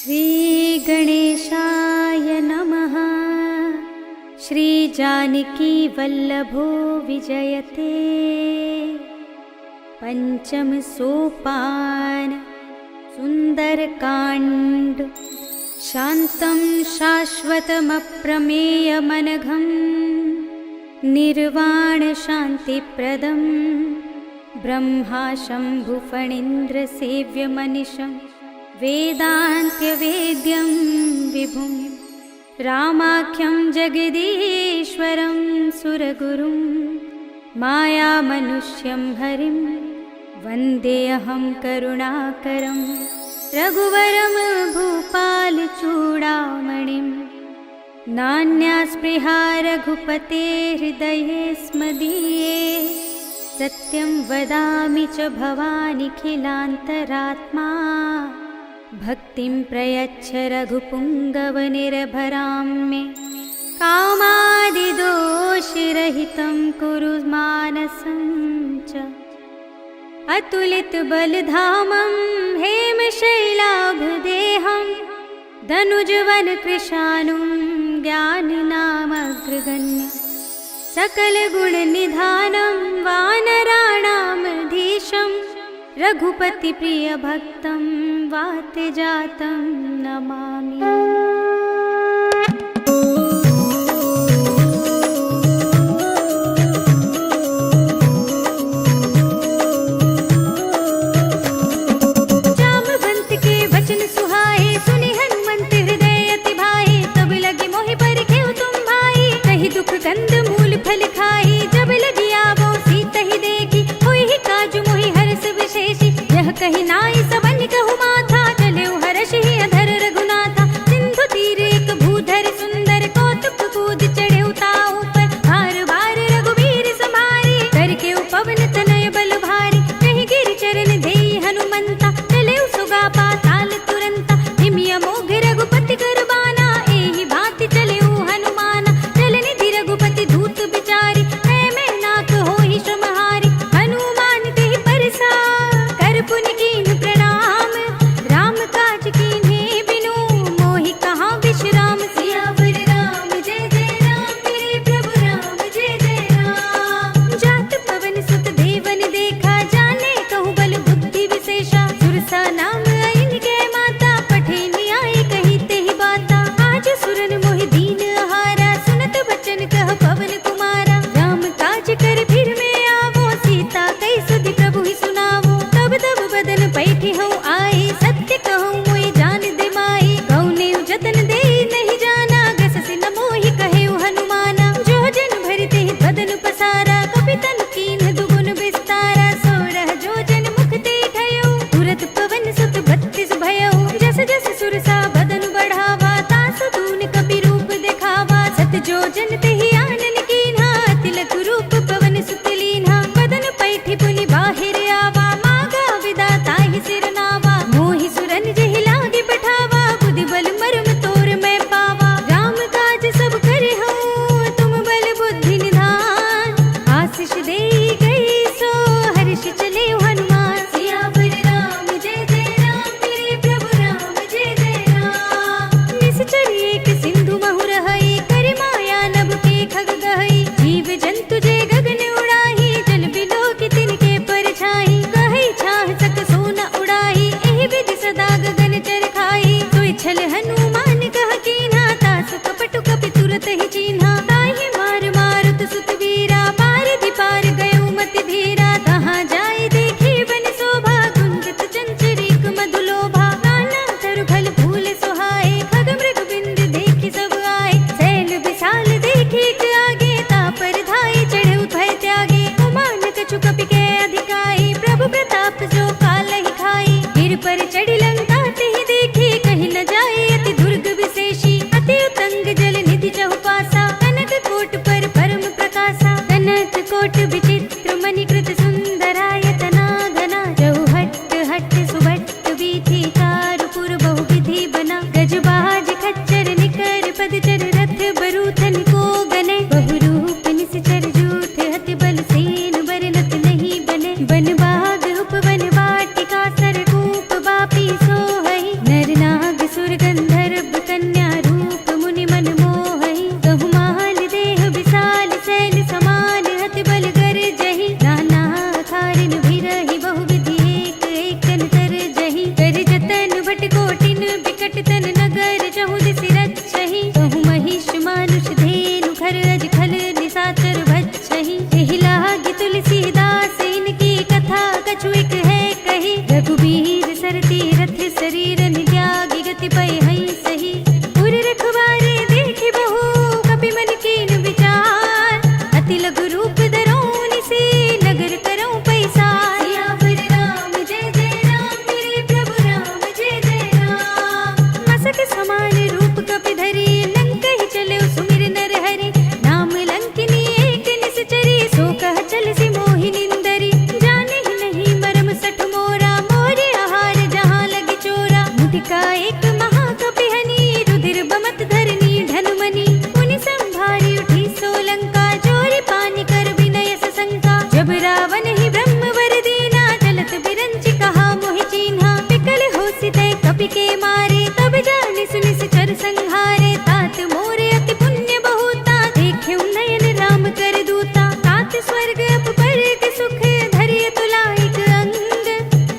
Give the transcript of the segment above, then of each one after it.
श्री गणेशाय नमः। श्री जानकी वल्लभो विजयते। पंचम सोपान सुंदरकांड। शांतं शाश्वतमप्रमेयमनघं निर्वाण शांतिप्रदं ब्रह्मा शंभुफणीन्द्र सेव्यमनिशं वेदान्त्यवेद्यं विभुं रामाख्यं जगदीश्वरं सुरगुरुं मायामनुष्यं हरिं वन्देऽहं करुणाकरं रघुवरं भूपालचूडामणिं। नान्या स्पृहा रघुपते हृदये स्मदीये सत्यं वदामि च भवानिखिलान्तरात्मा। भक्तिं प्रयच्छ रघुपुङ्गवनिर्भरां मे कामादिदोषरहितं कुरु मानसं च। अतुलितबलधामं हेमशैलाभदेहं धनुजवनकृशानुं ज्ञानिनामग्रगण्यं सकलगुणनिधानं वानराणामधीशं रघुपतिप्रियभक्तं वातजातं नमामि। कंद मूल फल खाई जब लगी आवो सीतहि देखी होई ही काजु मोहि हर्ष विशेषी। यह कही नाई सबन कहु माथा चले हर्ष ही अधर रघुनाथा। सिंधु तीर एक महाकपिहनी, रुधिर बमत धरनी धनुमनी। मुनि संभारी उठी सोलंका, जोरी पानी कर विनय सशंका। जब रावण ही ब्रह्म वर दीना, चलत बिरंचि कहा मोहि चीन्हा। विकल होसि तै कपि के मारे, तब जानि सुनि सिचर संहारे। तात मोरे अति पुण्य बहुता, देख्युं नयन राम कर दूता। तात स्वर्ग अपवर्ग सुख, धरिय तुलाइक अंग।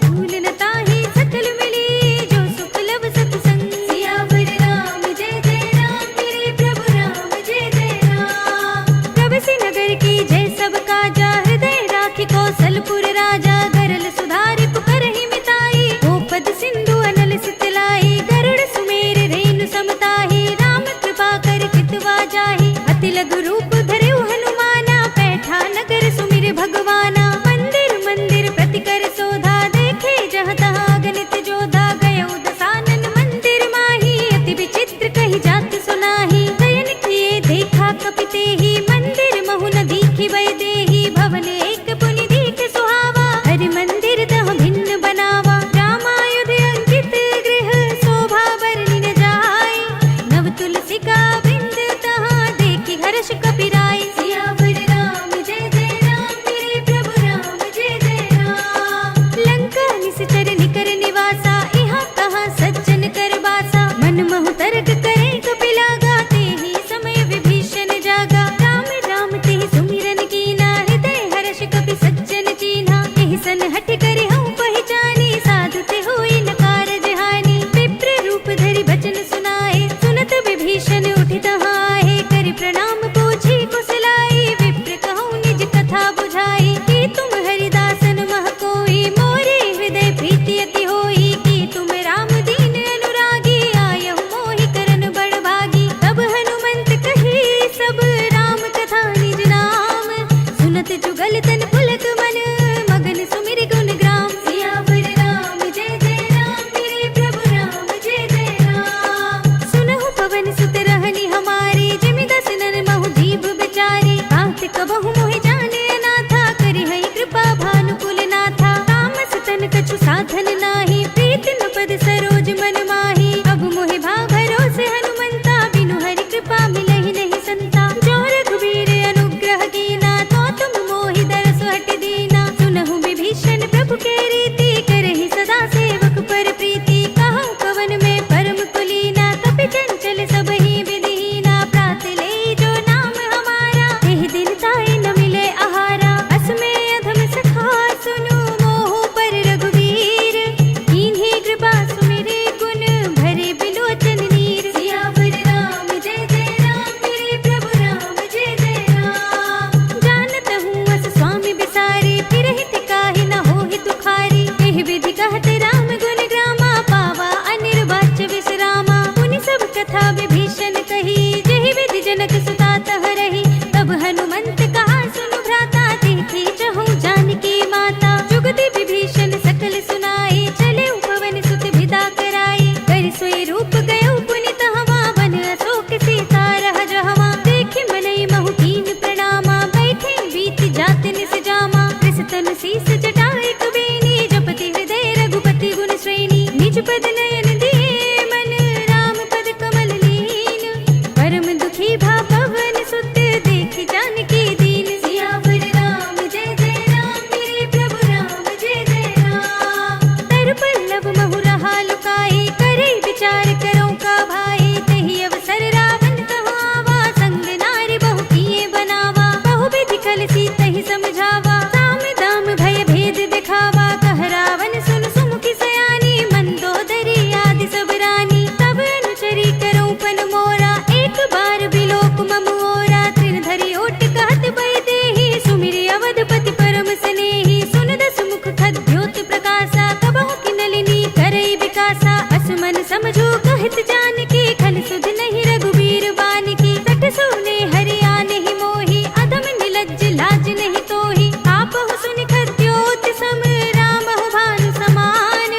भूल न ताहि सकल मिली, जो सुख लब सतसंग। सियावर राम जय जय राम, मेरे प्रभु राम जय जय राम। प्रभसि नगर की जय सब काजा, हृदय राखि कौशलपुर राजा। गरल सुधारि पुकारहि मिताई, गोपद सिंधु अनल सितलाई। गरुड़ सुमेर रेणु समताहि, राम कृपा कर चितवा जाहि। अति लघु रूप धरऊ हनुमाना, पैठा नगर सुमिर भगवाना। मंदिर मंदिर प्रति कर सोधा, देखे जहाँ तहाँ अगणित जोधा। गयउ दसानन मंदिर माही, अति विचित्र कही जात सुनाही। शयन किए देखा कपि तेहि, मंदिर महु न दीखि भय देहि। भवन एक पुनि दीख सुहावा, हरि मंदिर तह भिन्न बनावा। रामायुध अंकित गृह, शोभा बरनि न जाय। नव तुलसी का बिंद, तहाँ देखि हर्ष कपि राय। सियावर राम जय जय राम, मेरे प्रभु राम जय जय राम। लंका निश्चर निकर निवासा, इहाँ कहाँ सज्जन कर बासा। मन महु तर्क करे कपि लागा, तेहि समय विभीषण जागा। राम राम तेहि सुमिरन कीना, हृदय हर्ष कपि सज्जन चीन्हा। एहि सन हठ करि हऊँ पहिचानी, साधु ते होई न कारज हानि। विप्र रूप धरि बचन सुनाए, सुनत विभीषण उठि तहाँ आहे। करि प्रणाम पूछी कुशलाई, विप्र कहूँ निज कथा बुझाई। कि तुम हरिदासन मह कोई, मोरे हृदय प्रीति अति होई। कि तुम राम दीन अनुरागी, आयहु मोहि करन बड़ भागी। तब हनुमंत कही सब, राम कथा निज नाम। सुनत जुगल तन पुलक मन, मगन सुमिर गुण ग्राम। सियावर राम जय जय राम, मेरे प्रभु राम जय जय राम। सुनहु पवन सुत रहनी हमारी, जिमि दस नर महु जीव बिचारी। कांत कबहु मोहि जाने अनाथा, करि हई कृपा भानुकुल नाथा। तामस तन कछु साधन नाही, प्रीति न पद सरोज मन माही। अब मोहि भाव भरोसे हनुमंता, बिनु हरि कृपा मिलहि नहीं संता। जो रघुबीर अनुग्रह कीना, तो तुम मोहि दरसु हटि दीना। सुनहु विभीषण प्रभु के रीति, करहि सदा सेवक पर प्रीति। कहूँ कवन में परम कुलीना, कपि चंचल सबहि विधिहीना। प्रात ले जो नाम हमारा, एहि दिन ताहि न मिले आहारा। अस में अधम सखा सुनु, मोहु पर रघुवीर। कीन्ही कृपा सुमिरे गुण, भरे बिलोचन नीर। सियावर राम जय जय राम, मेरे प्रभु राम जय जय राम। जानत हूँ अस स्वामी बिसारी, फिरहि तिकाहि न होहि दुखारी। एहि विधि कहत राम गुण ग्रामा, पावा अनिर्वाच्य विश्रामा। मुनि सब कथा विभीषण कही, जेहि विधि जनक सुता तह रही। तब हनुमंत कहा सुनु भ्राता, देखी चहु जानकी माता। जुगति विभीषण सकल सुनाई, चले पवन सुत विदा कराई। कर सोई रूप गयो पुनि तहवा, वन अशोक सीता रह जहवा। देखि मनई महु कीन प्रणामा, बैठे बीत जात निस जामा। कृषतन शीस जटाए कुबेनी, जपति हृदय रघुपति गुण श्रेणी। निज पद नयन दिए मन, राम पद कमल लीन। परम दुखी भा पवन सुत, देखि जानकी दीन। सियावर राम जय जय राम, मेरे प्रभु राम जय जय राम। तर पल्लव महु रहा लुकाई, करे विचार करो का भाई। तेहि अवसर रावण कहाँ आवा, संग नारी बहु किए बनावा। बहु विधि कल सीतहि समझावा, साम दाम भय भेद दिखावा। कह रावण सुन सुमुखी सयानी, मंदोदरी आदि सब रानी। तब अनुचरी करो पन मोरा, एक बार बिलोक मम ओरा। सिर धरि ओट कहत भय देहि, सुमिरि अवधपति परम स्नेही। सुन दस मुख खद्योत प्रकाशा, कबहु की नलिनी करई विकासा। असमन समझो कहत जानकी, खल सुध नहीं रघुबीर बानिकी। सठ सुने हरि आनेहि मोहि, अधम निलज्ज लाज नहीं तोहि। आपहु सुनि खद्योत सम, रामहु भानु समान।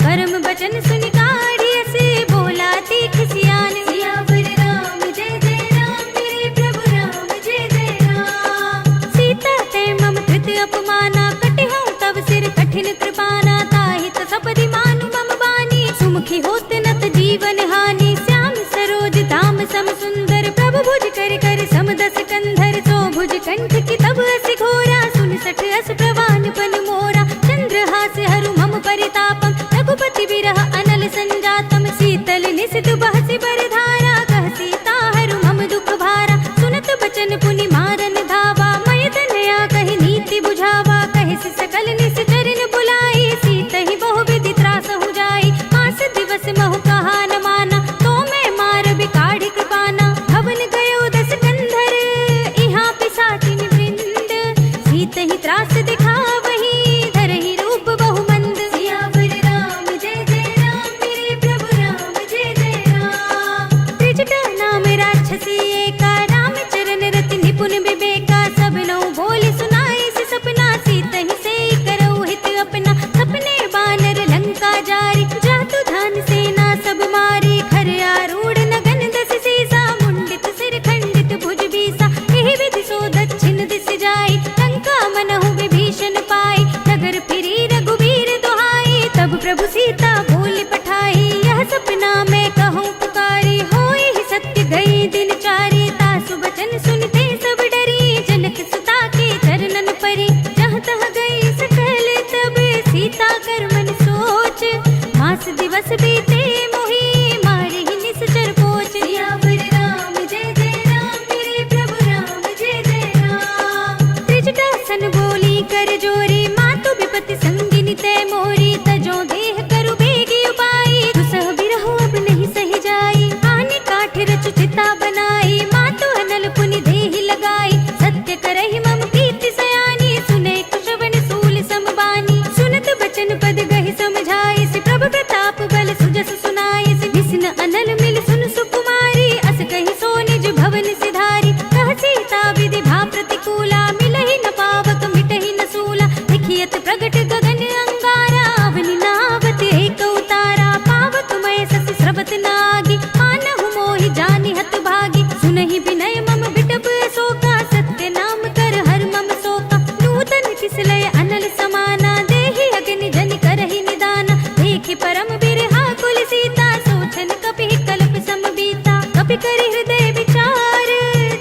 परम बचन सुनि काढ़िय से, बोला तीख सियान। सियावर राम जय जय राम, मेरे प्रभु राम जय जय राम। सीता ते मम कृत अपमाना, कटिहऊँ तव सिर कठिन कृपाना। ताहि त सपदि मानु मम बानी, सुमुखी होत न जीवन हानि। श्याम सरोज धाम सम सुंदर, प्रभु भुज कर कर समदस कंधर। सो भुज कंठ की तब अस घोरा, 69 अस प्रवान पन मोरा। चंद्रहास हरु मम परितापम, रघुपति विरह अनल संजातम। शीतल निशित बहसि बरधारा, कह सीता हरु मम दुख भारा। सुनत बचन पुनि मारन धावा, मय तनया कहि नीति बुझावा। कहि सकल निश्चरण बुलाई, सीतहि बहु विधि त्रासहु जाई। मास दिवस महु कहा न माना, तो मैं मार बिकाढ़ कृपाना। भवन गयो 10 कंधर, इहाँ पिशाचिन वृंद। सीतहि त्रास दिखावहि, धरहि रूप बहु मंद। सियावर राम जय जय राम, मेरे प्रभु राम जय जय राम। त्रिजटा नाम राक्षसी एका, राम चरण रति निपुण विवेका। सब नौ बोल सुनाई से सपना, सीतहि से करऊ हित अपना। सपने बानर लंका जारी, जातु धान सेना सब मारी। खर आरूढ़ नगन 10 सीसा, मुंडित सिर खंडित भुज बीसा। एहि विधि सो दक्षिण दिस जाई, लंका मनहु विभीषण पाई। नगर फिरी रघुबीर दुहाई, तब प्रभु सीता बोल पठाई। यह सपना मैं कहूँ पुकारी, होई ही सत्य गई दिन चारी। तासु बचन सुनते सब डरी, जनक सुता के चरणन परी। जहाँ तह गई सकल तब, सीता कर मन सोच। मास दिवस बीते मोहि, मारे ही निश्चर पोच। सियावर राम जय जय राम, मेरे प्रभु राम जय जय राम। त्रिजटा सन बोली कर जोरी, मातु विपति संगिनी तै मोरी। तजो देह करु बेगी उपाई, दुसह बिरहु अब नहीं सही जाई। आने काठ रचु चिता बनाई, मातु अनल पुनि देहि लगाई। सत्य करहि मम प्रीति सयानी, सुने कुशवन सूल समबानी। सुनत बचन पद गहि समझाई, सि प्रभु प्रताप बल सुजस सुनाई। सि विष्णु अनल मिल सुन सुकुमारी, अस कहि सो निज भवन सिधारी। कह सीता विधि भा प्रतिकूला, मिलहि न पावक मिटहि न सूला। लिखियत प्रगट गगन अंगारा, अवनि नावत एक उतारा। पावक मय सस स्रवत नागी, मानहु मोहि जानि हत भागी। सुनहि विनय मम बिटप अशोका, सत्य नाम कर हर मम शोका। नूतन किसलय अनल समाना, देहि अग्नि जनि करहि निदाना। देखि परम बिरहा कुल सीता, सोचन कपि कल्प सम बीता। कपि करि हृदय विचार,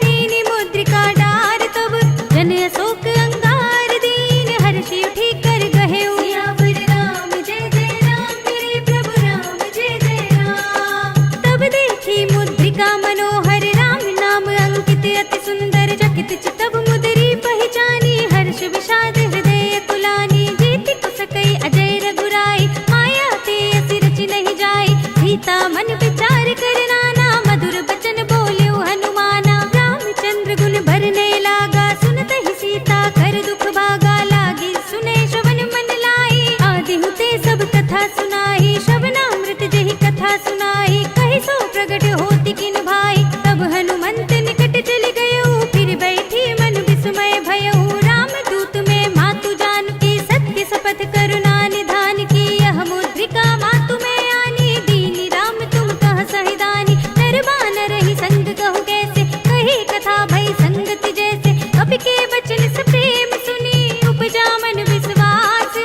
दीनि मुद्रिका डार। तब जन अशोक अंगार, दीन हर्षि उठि कर गहे। सियावर राम जय जय राम, मेरे प्रभु राम जय जय राम। तब देखी मुद्रिका मनोहर, राम नाम अंकित अति सुंदर। चकित चितव मुदरी पहचानी, हर्ष विषाद हृदय कुलानी। जीति कुसकई अजय रघुराई, माया ते असि रचि नहीं जाई। सीता मन विचार कर नाना, मधुर बचन बोल्यो हनुमाना। रामचंद्र गुण भरने लागा, सुनत ही सीता कर दुख भागा। लागी सुने श्रवण मन लाई, आदि हुते सब कथा सुनाई। श्रवणामृत जहि कथा सुनाई, कहि सो प्रगट होति किन भाई। तब हनुमंत निकट चल गयो, फिर बैठी मन विस्मय भयउ। राम दूत में मातु जानकी, सत्य शपथ करुणा निधान की। यह मुद्रिका मातु में आनी, दीनी राम तुम कह सहिदानी। नर बानर ही संग कहु कैसे, कही कथा भई संगति जैसे। कपि के बचन से प्रेम सुनी, उपजा मन विश्वास।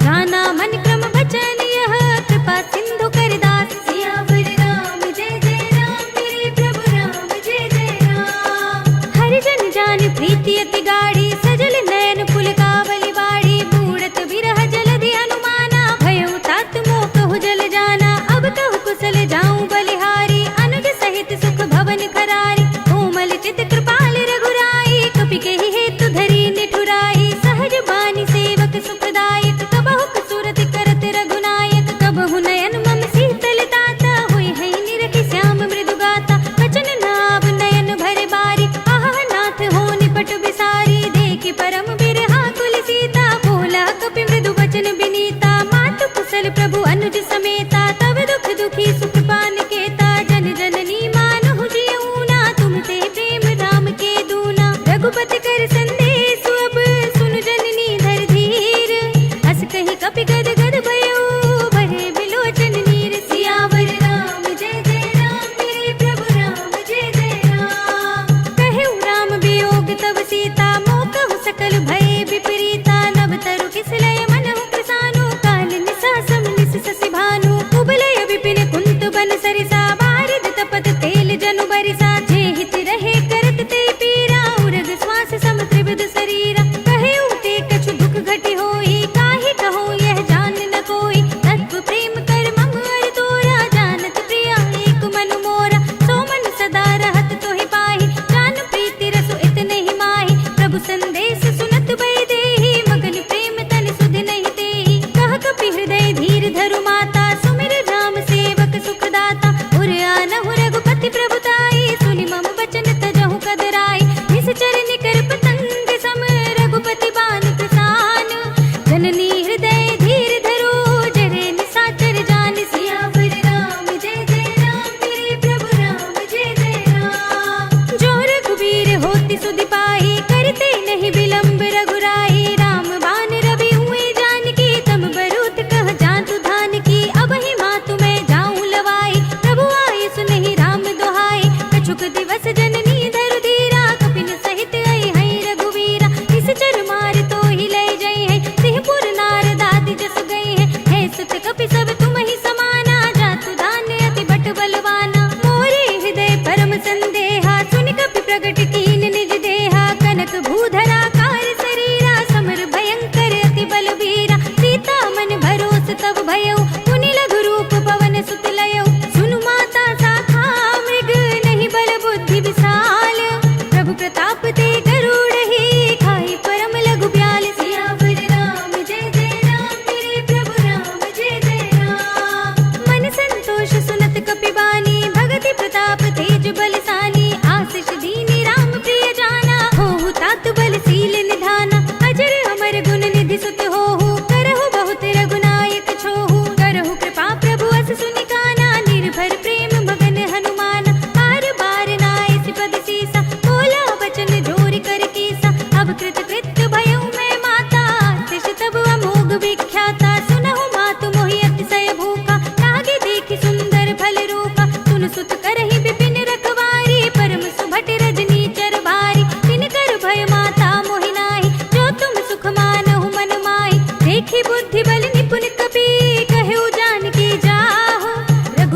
जाना मन क्रम बचन यह, कृपा सिंधु कर दास। सियावर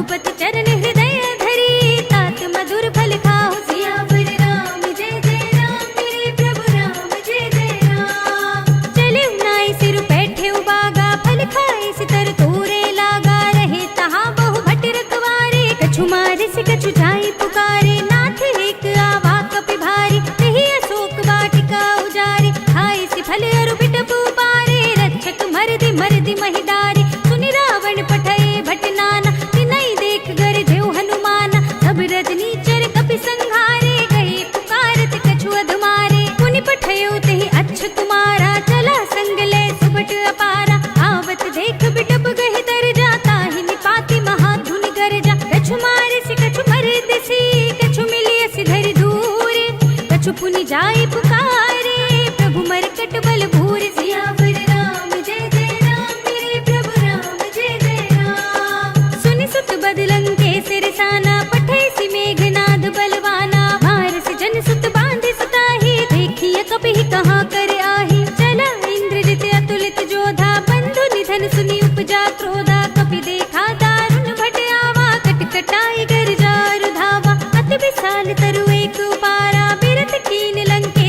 रघुपति चरण हृदय धरी, तात मधुर फल खाओ सियावर राम। जय जय राम मेरे प्रभु राम, जय जय राम। चले नाई सिर बैठे उबागा, फल खाए सितर तोरे लागा। रहे तहाँ बहु भट रखवारे, कछु मारे से कछु जाई पुकारे। नाथ एक आवा कपि भारी, तेहि अशोक वाटिका उजारी। खाए से फल अरु बिटपु पारे, रक्षक मरदि मरदि महिडारी। सुनि रावण पठए भट नाना, तिनहि देख गरजेउ हनुमाना। सब रजनीचर कपि संहारे, गए पुकारत कछु अधमारे। मुनि पठयो तेहि अच्छ कुमारा, चला संग ले सुभट अपारा। आवत देख बिटप गहि तर जाता, ही निपाति महाधुनि गरजा। कछु मारे से कछु मरदि सी, कछु मिलिय सिधरि दूर। कछु पुनि जाय पुकारे, प्रभु मरकट बल भूर। सियावर राम जय जय राम मेरे प्रभु राम, जय जय राम। सुनि सुत बदलंग के सिरसाना, पठै सि मेघनाद बलवाना। मारसि जन सुत बांधि सुताही, देखिय कपिहि कहाँ कर आही। चला इंद्रजित अतुलित जोधा, बंधु निधन सुनि उपजा क्रोधा। कपि देखा दारुण भट आवा, कटकटाई गरजा रुधावा। अति विशाल तरु एक उपारा, बिरथ कीन लंके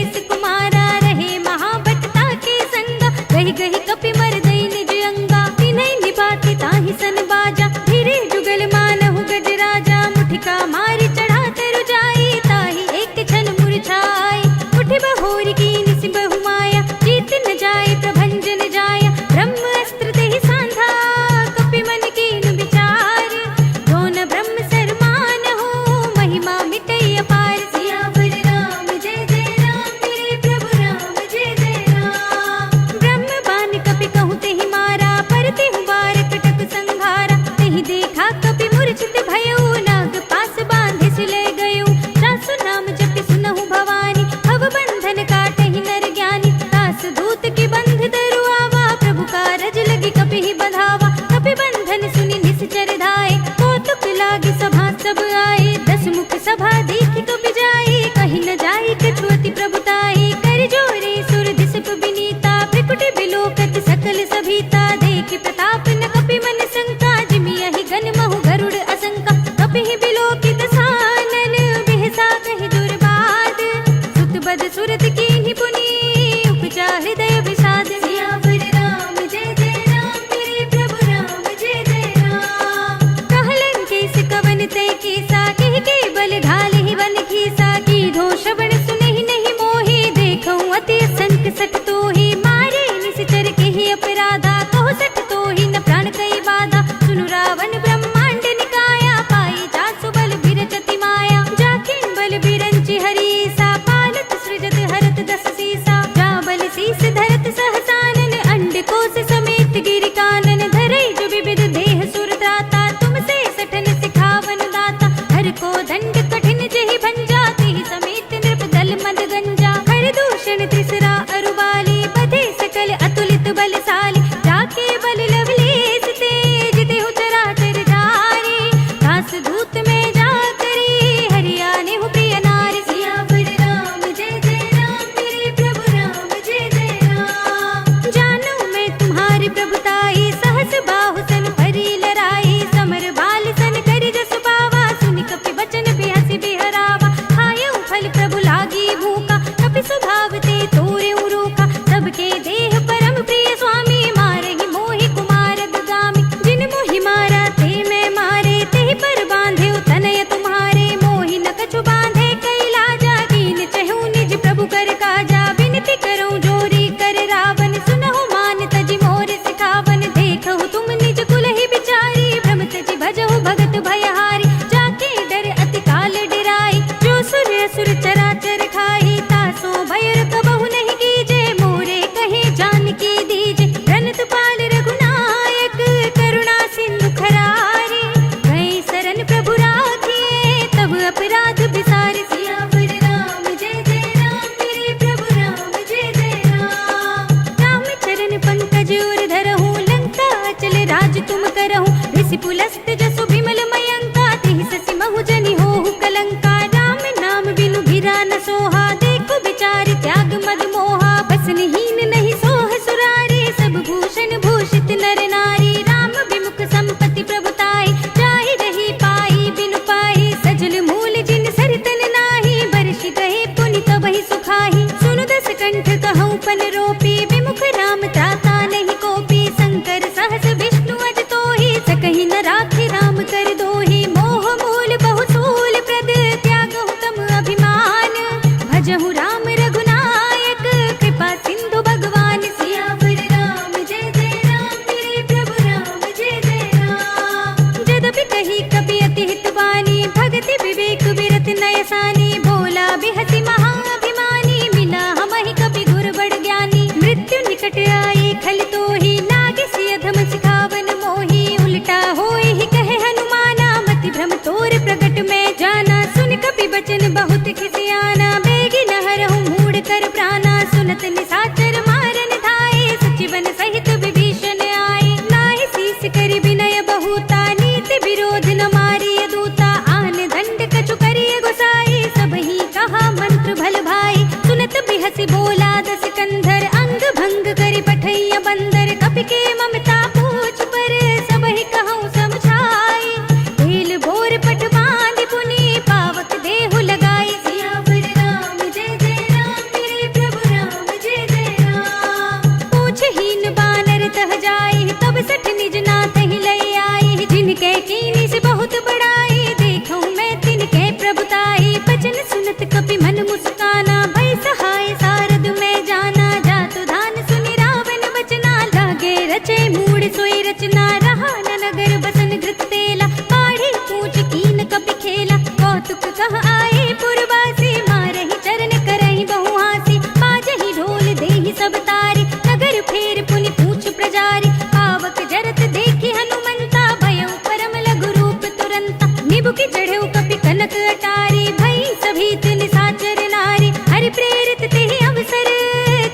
बचन बहुत खिसियाना, बेगी नहरहु मूड कर प्राणा, सुनत निशाचर मारन धाये, सचिवन सहित विभीषण आए, नाहि शीस करि विनय बहुता, नीति विरोध न मारिय दूता, आन दंड कछु करिय गोसाई, सबहि कहा मंत्र भल भाई, सुनत बिहसि बोला दस कंधर, अंग भंग करि पठैया बंदर, कपि के ममता पूछ पर, सबहि कहूँ समझाई, ढील भोर पट बांधि पुनि, पावक देहु लगाई, सियावर राम जय जय राम, मेरे प्रभु राम जय जय राम। पूछहीन बानर तह जाई, तब सठ निज नाथ ही लई आई, जिनके कीनी से बहुत बड़ाई, देखूं मैं तिनके प्रभुताई, बचन सुनत कपि मन मुस्काना, भई सहाय सारद में जाना, जातु धान सुनि रावण बचना, लागे रचे मूड सोई रचना, रहा न नगर बसन घृत तेला, पाढ़ी पूछ कीन कपि खेला, कौतुक कह आए पुरवासी, मारहि चरण करहि बहु हासी, बाजहि ढोल देहि सब तारी, नगर फेर पुनि पूछ प्रजारी, पावक जरत देखि हनुमंता, भयउ परम लघु रूप तुरंता, निबुकि चढ़ऊ कपि कनक अटारी, भई सभीत निशाचर नारी, हरि प्रेरित तेहि अवसर,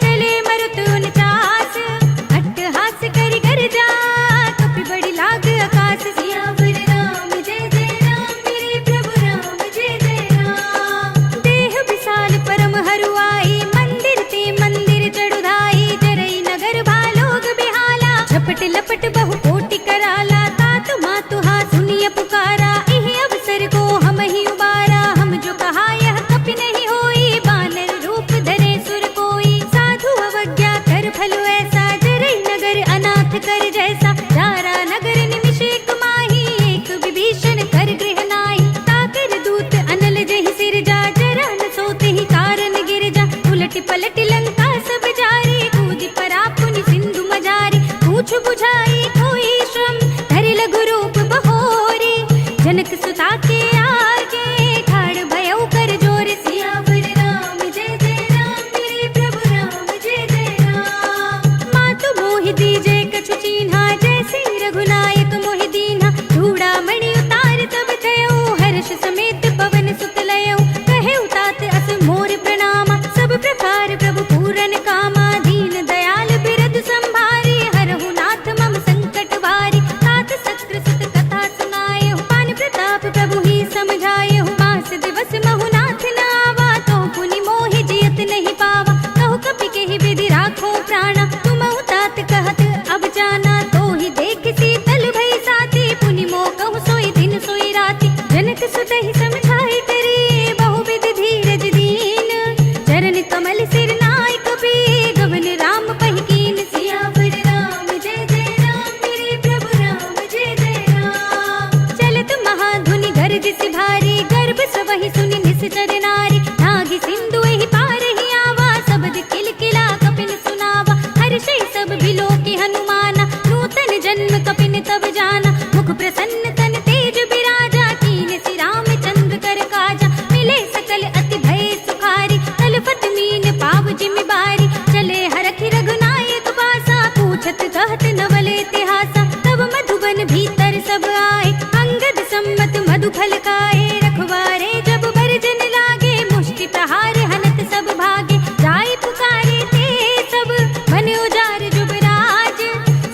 चले मरुत उनचास, अट्टहास करि गर्जा, कपि बड़ी लाग आकाश, सियावर राम जय जय राम, मेरे प्रभु राम जय जय राम। देह विशाल परम हरुआई, मंदिर ते मंदिर चढ़ुधाई, जरई नगर भालोग बिहाला, झपट लपट बहु कोटि कराला, तात मातु हा सुनिय पुकारा, इहि अवसर को हम ही उबारा, हम जो कहा यह कपि नहीं होई, बानर रूप धरे सुर कोई, साधु अवज्ञा कर फलो ऐसा, जरई नगर अनाथ कर जैसा, जारा नगर निमिष एक माही, एक विभीषण कर गृह नाही, ताकर दूत अनल जहि सिर जा, जरा न सोते ही कारण गिर जा, उलट पलट लंका सब जारी, कूदि परा पुनि सिंधु मजारी, पूछ बुझाई कोई श्रम, धरि लघु रूप बहोरी, जनक सुता के आगे, ठाड़ भयउ कर जोर, सियावर राम जय जय राम, मेरे प्रभु राम जय जय राम। मातु मोहि दीजे कछु चीन्हा, जैसे रघुनायक मोहि दीन्हा, चूड़ामणि उतार तब थयउ, हर्ष समेत पवन सुत लयउ, कहेउ तात अस मोर प्रणामा, सब प्रकार प्रभु पूरन कामा, दीन दयाल बिरधु संभारी, हरहु नाथ मम संकट भारी, तात सत्र सुत कथा सुनाएहु, पान प्रताप प्रभु ही समझाएहु, मास दिवस महु नाथ न आवा, तो पुनि मोहि जियत नहीं पावा, कहु कपि केहि विधि राखो प्राणा, तुमहु तात कहत अब जाना, तो ही देख शीतल भई साथी, पुनि मोह कहु सोई दिन सोई राति, जनक सुत ही समझाई करी, बहुविध धीरज दीन, चरण कमल सिर नाय कपि, गवन राम पहि कीन, सियावर राम जय जय राम, मेरे प्रभु राम जय जय राम। चलत महाधुनि गर्ज सि भारी, गर्भ सबहि सुनि निश्चर नारी, नाहि सिंधु एहि पार ही आवा, सबद किलकिला कपिन सुनावा, हर्षै सब बिलोकि हनुमाना, नूतन जन्म कपिन तब जाना, मुख प्रसन्न तन तेज बिराजा, कीन सि रामचंद्र कर काजा, मिले सकल अति भय सुखारी, तलफत मीन पाव जिमि बारी, चले हरखि रघुनायक बासा, पूछत कहत नवल इतिहासा, तब मधुबन भीतर सब आए, अंगद सम्मत मधु फल खाए, रखवारे जब बरजन लागे, मुष्टि प्रहार हनत सब भागे, जाय पुकारे ते सब, मन उजार जुबराज,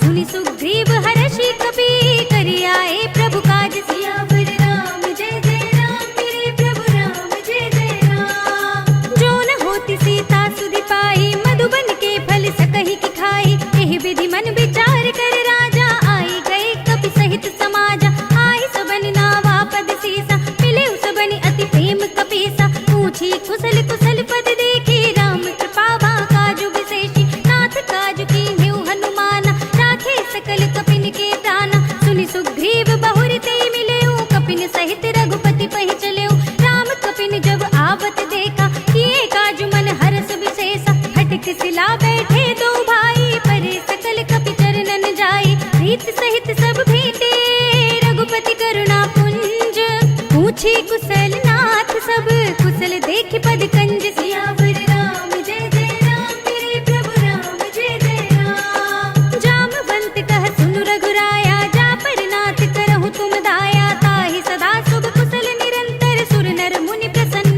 सुनि सुग्रीव हर्षि कपि, करि आए प्रभु काज, सियावर राम जय जय राम, मेरे प्रभु राम जय जय राम। जो न होती सीता सुधि पाई, मधुबन के फल सकहि की खाई, एहि विधि मन विचार कर राजा, आई गए कपि सहित समाजा, आई सबन नावा पद सीसा, मिले सबनि अति प्रेम कपीसा, पूछी कुशल कुशल पद देखी, राम कृपा काजु विशेषी, नाथ काजु कीन्हेउ हनुमाना, राखे सकल कपिन के प्राणा, सुनि सुग्रीव बहुर ते मिलेउ, कपिन सहित रघुपति पहि चलेउ, राम कपिन जब आवत देखा, किए काजु मन हरस विशेषा, हठिक सिला बैठे दो भाई, परे सकल कपि चरणन जाई, प्रीत सहित सब भेंटे, रघुपति करुणा पुंज, पूछी कुशल नाथ सब, कुशल देखि पद कंज, सियावर राम जय जय राम, मेरे प्रभु राम जय जय राम। जामवंत कह सुनु रघुराया, जा पर नाथ करहु तुम दाया, ताहि सदा शुभ कुशल निरंतर, सुर नर मुनि प्रसन्न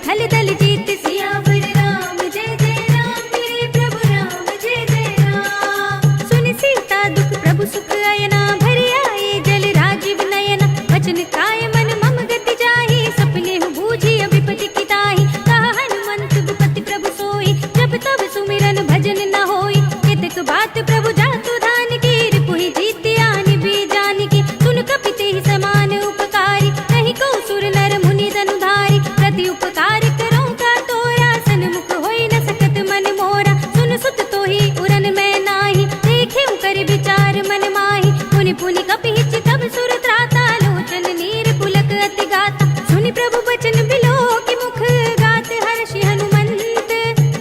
दल दल जीत सियावर राम जय जय राम मेरे प्रभु राम जय जय राम। सुन सीता दुख प्रभु सुख अयना भरि आए जल राजीव नयना वचन काय मन मम गति जाहि सपने हूँ बूझी विपति की ताहि कहा हनुमंत विपति प्रभु सोई जब तब सुमिरन भजन न होई केतक बात प्रभु जातु धान की रिपुहि जीत आनि भी जान की सुन कपिते ही समान उपकारी नहीं को सुर नर मुनि धनुधारी प्रति उपकार करो का तोरा सन्मुख होई न सकत मन मोरा सुन सुत तो ही उरन मैं नाही देखे कर विचार मन माही पुनि पुनि कपिहिच तब सुर त्राता लोचन नीर पुलक अति गाता सुनि प्रभु बचन बिलो की मुख गात हर्षि हनुमंत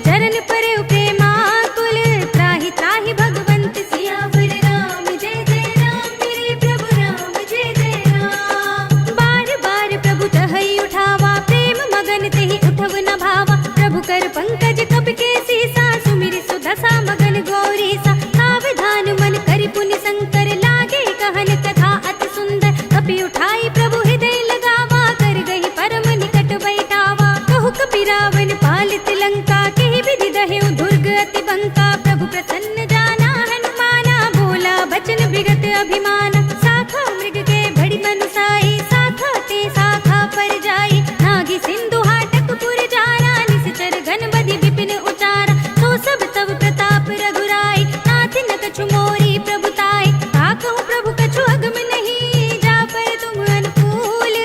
चरण परे प्रेमाकुल त्राहि त्राहि भगवंत सियावर राम जय जय राम मेरे प्रभु राम जय जय राम। बार बार प्रभु तहई उठावा प्रेम मगन तेहि उठव न भावा प्रभु कर पंकज कपि के सीसा सुमिर सुदशा मगन गौरी सा सावधान मन करि पुनि शंकर लागे कहन कथा अति सुंदर कपि उठाई प्रभु हृदय लगावा कर गही परम निकट बैठावा कहु कपि रावण पालित लंका केहि विधि दहेउ दुर्ग अति बंका प्रभु प्रसन्न जाना हनुमाना बोला बचन विगत अभिमाना साखा मृग के बड़ी मनुसाई साखा ते साखा पर जाई नागी सिंधु हाटक पुर जाना निश्चर घन बदि विपिन उचारा तो सब तब प्रताप रघुराई नाथ न कछु मोरी प्रभुताई कहूँ प्रभु कछु अगम नहीं जा पर तुम अनुकूल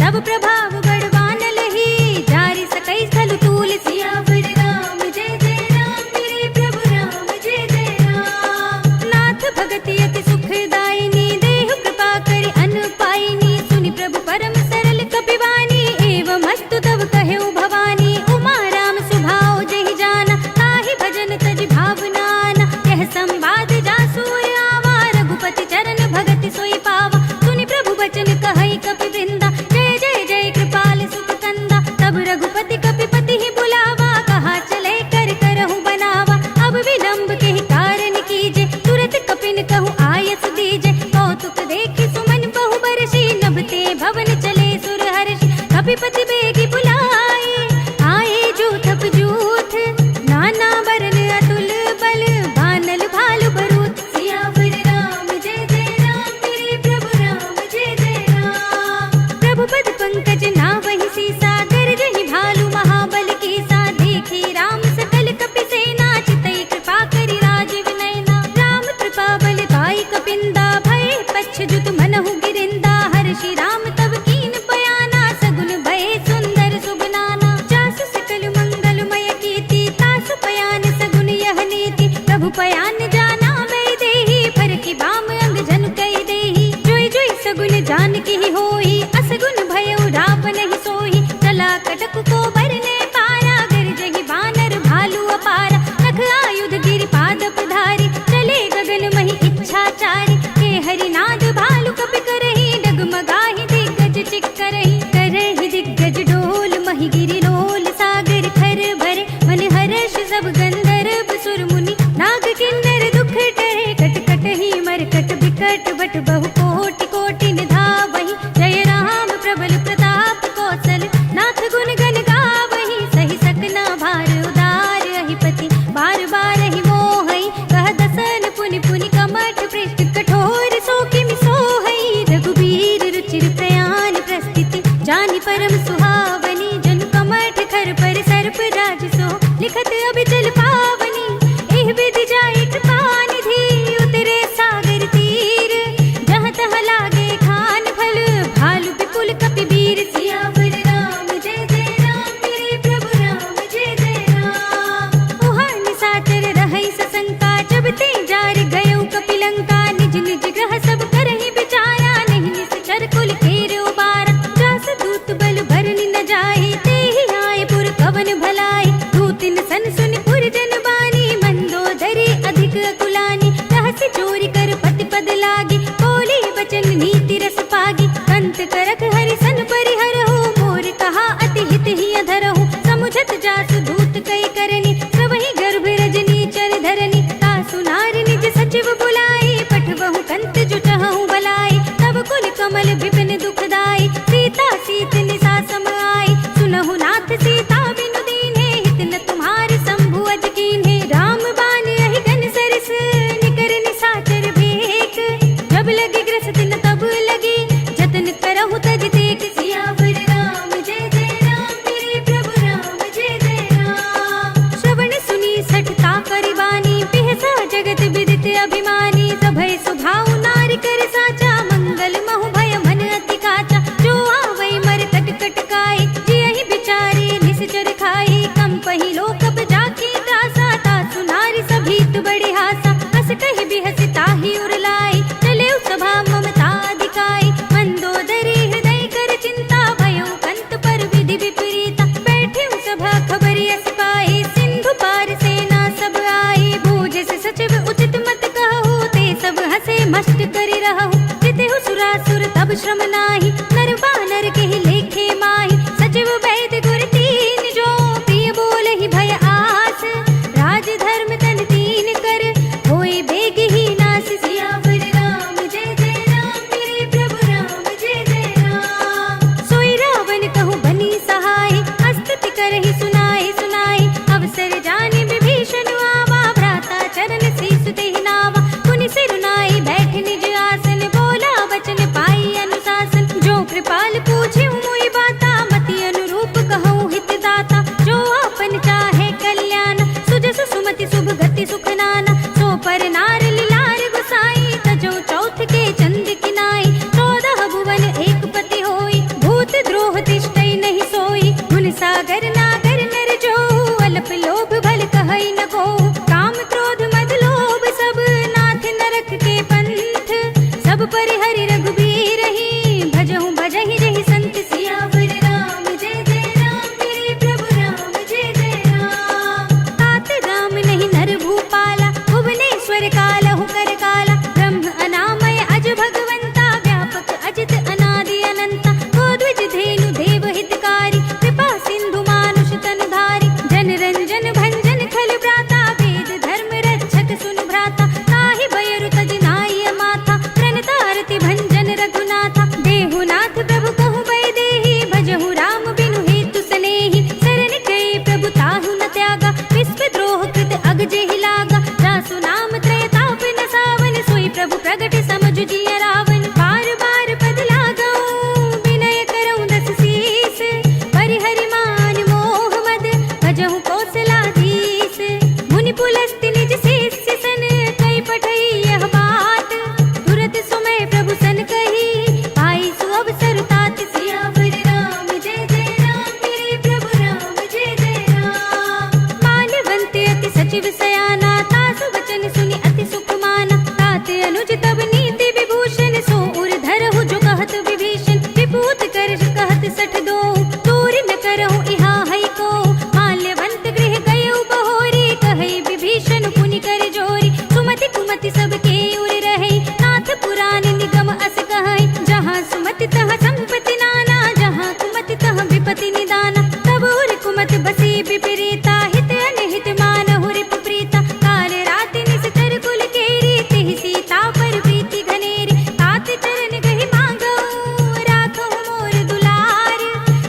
तब प्रभाव बड़वान लही जारि सकई स्थल तूल सियावर राम जय जय राम मेरे प्रभु राम जय जय राम। नाथ भगति अति सुखदायिनी देहु कृपा करि अन पाइनी सुनि प्रभु परम सरल कपिवानी एवं अस्तु तब कहेउ भवानी उमा राम सुभाव जहि जाना ताहि भजन तज भावनाना यह संवाद जासुर आवा रघुपति चरण भगति सोई पावा सुनि प्रभु बचन कहई कपि वृंदा जय जय जय कृपाल सुख कंदा तब रघुपति कपिपति ही बुलावा कहा चले कर करहु बनावा अब विलंब के ही कारण कीजे तुरत कपिन कहु आयस दीजे कौतुक देखि सुमन बहु बरसी नभते भवन चले सुर हर्षि कपिपति बेगी बुलाए आए जूथ जूथ नाना बरन अतुल बल बानल भालु बरूथ सियावर राम जय जय राम मेरे प्रभु राम जय जय राम। प्रभु पद पंकज नावहि सीसा गरजहि भालु महाबल कीसा देखी राम सकल कपि सेना चितई कृपा करि राजीव नयना राम कृपा बल पाई कपिंदा भय पच्छ जुत मनहु गिरिंदा हर्षि राम तब कीन बयाना सगुन भय सुंदर सुबनाना जासु सकल मंगलमय कीर्ति तासु पयान सगुन यह नीति प्रभु पयान जाना मैं देही पर की बाम अंग जन कई देही जोई जोई सगुन जान की ही होई असगुन भयउ रावण ही सोही चला कटक को बरने पारा गरजहि बानर भालू अपारा नख आयुध गिरि पादप धारी चले गगन महि इच्छाचारी के हरिनाद भालू कपि करहि डगमगाहि दिग्गज चिक्करहि करहि दिग्गज डोल महि गिरि लोल सागर खर भरे मन हर्ष सब गंधर्व सुर मुनि नाग किन्नर दुख टरे कट कट ही मरकट बिकट बट बहु कोटि कोटि निधावहि जय राम प्रबल प्रताप कौशल नाथ गुण गण गावहि सही सकना भार उदार अहिपति बार बार ही मोहई कह दसन पुनि पुनि कमठ पृष्ठ कठोर सो किमि सोहई रघुबीर रुचिर प्रयाण प्रस्थिति जानि परम सुहावनी जन कमठ खर पर सर्प राज सो लिखत अभिचल पावनी एह विधि जाय कृपा निधि उतरे सागर तीर जहाँ तहाँ लागे खान फल भालु विपुल कपि वीर सियावर राम जय जय राम मेरे प्रभु राम जय जय राम। उहाँ निशाचर रहै सशंका जब ते जार गयो कपि लंका निज निज ग्रह सब करहि विचारा नहीं निश्चर कुल केर उबारा जास दूत बल भरनि न जाहि तेहि आए पुर कवन भलाई दूतिन सन सुनि पुर जन बानी मंदोदरी अधिक अकुलानी रहस्य चोरी कर पति पद लागी बोली बचन नीति रस पागी कंत करक हरि सन परिहरहु मोर कहा अति हित ही अधरहु समुझत जासु दूत कई करनी सबहि गर्भ रजनी चर धरनी तासु नार निज सचिव बुलाई पठबहु कंत जुटहु बलाई तब कुल कमल विपिन दुखदाई सीता सीत निसा सम आई सुनहु नाथ सीता सब श्रम नाही, नर बानर के ही लेखे माही। सचिव वैद्य गुर तीन जो, प्रिय बोले ही भय आस। राज धर्म तन तीन कर, होए बेग ही नास। सियावर राम जय जय राम, मेरे प्रभु राम जय जय राम। सोई रावण कहूँ बनी सहाय, अस्तुति करहि सुनाए सुनाए। अवसर जाने विभीषण आवा, भ्राता चरण शीस देहि नावा। पुनि सिर नाई बैठ निज आसन, बोला वचन पाई अनुशासन। जो कृपाल पूछे मोहि बाता, मति अनुरूप कहूँ हित दाता। जो आपन चाहे कल्याण, सुजस सुमति शुभ गति सुख नाना। सो पर नार लीलार गुसाई, तजो चौथ के चंद किनाई। 14 भुवन एक पति होई, भूत द्रोह तिष्ठई नहीं सोई। गुण सागर नागर नर जो, अल्प लोभ भल कहई न को। काम क्रोध मद लोभ सब, नाथ नरक के पंथ। सब परिहरि रघुबीर ही, भजहु भजहि जहि संत। सियावर राम जय जय राम, मेरे प्रभु राम जय जय राम। तात राम नहीं नर भूपाला, भुवनेश्वर कालहु कर काला। ब्रह्म अनामय अज भगवंता, व्यापक अजित अनादि अनंता। गोद्विज धेनु देव हितकारी, कृपा सिंधु मानुष तनधारी। जन रंजन भंजन खल भ्राता, वेद धर्म रक्षक सुन भ्राता। ताहि भयरु तज नाई माथा, प्रणतारति भंजन रघुनाथा। देहुनाथ प्रभु कहु भय देहि, भजहु राम बिनु हेतु सनेहि। शरण गए प्रभु ताहु न त्यागा, विश्व द्रोह कृत अग जेहि लागा। जासु नाम त्रय ताप न सावन, सोई प्रभु प्रगट समझु जिय रावण। बार बार पद लागऊं, विनय करऊं दस शीस। परिहरि मान मोह मद, भजहु कौशलाधीश। मुनि पुलस्त्य निज शिष्य सन, कई पठई यह बात। तुरत सुमय प्रभु सन कही, पाई सु अवसर तात। सियावर राम जय जय राम, मेरे प्रभु राम जय जय राम। माल्यवंत अति सचिव सयाना, तासु वचन सुनि अति सुख माना। तात अनुज तब नीति विभूषण, सो उर धरहु जो कहत विभीषण। विभूत कर कहत सठ दो, दूर न करहु इहा है को। माल्यवंत गृह गयउ बहोरी, कहई विभीषण पुनि कर जोरी। सुमति कुमति सबके उर रहे, नाथ पुराण निगम अस कहै। जहाँ सुमति तहाँ संपत्ति नाना, जहाँ कुमति तहाँ विपत्ति निदाना। तब उर कुमति बसी विपरीता, हित अनहित मानहु रिपु प्रीता। काल राति निस्तर कुल केरी, तिहि सीता पर प्रीति घनेरी। तात चरण गहि मांगऊ, राखहु मोर दुलार।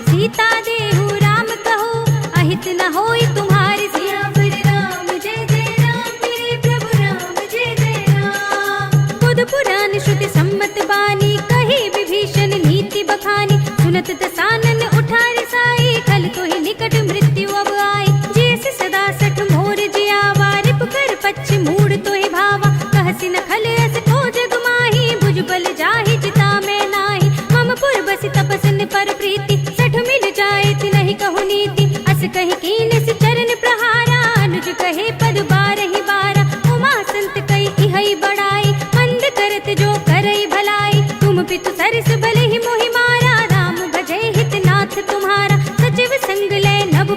सीता देहु राम कहू, अहित न होई तुम्हारी। सियावर राम जय जय राम, मेरे प्रभु राम जय जय राम। बुध पुराण श्रुति सम्मत बानी, कही विभीषण नीति बखानी। सुनत दसानन उठारि साई, खल तो ही निकट मृत्यु अब आई। जैसे सदा सठ मोर जियावा, रिप कर पच्छ मूड तो ही भावा। कहसी न खल अस को जग माही, भुजबल जाहि जिता मैं नाही। मम पुर बसि तपसन पर प्रीति, सठ मिल जाए तिनहि कहु नीति। अस कहि कीन सि चरण प्रहारा, अनुज कहे पद बारहि बारा। उमा संत कई इहै बड़ाई, मंद करत जो करई भलाई। तुम पितु सरस भले ही मोहि मारा, राम भजै हित नाथ तुम्हारा। सचिव संग लय नभ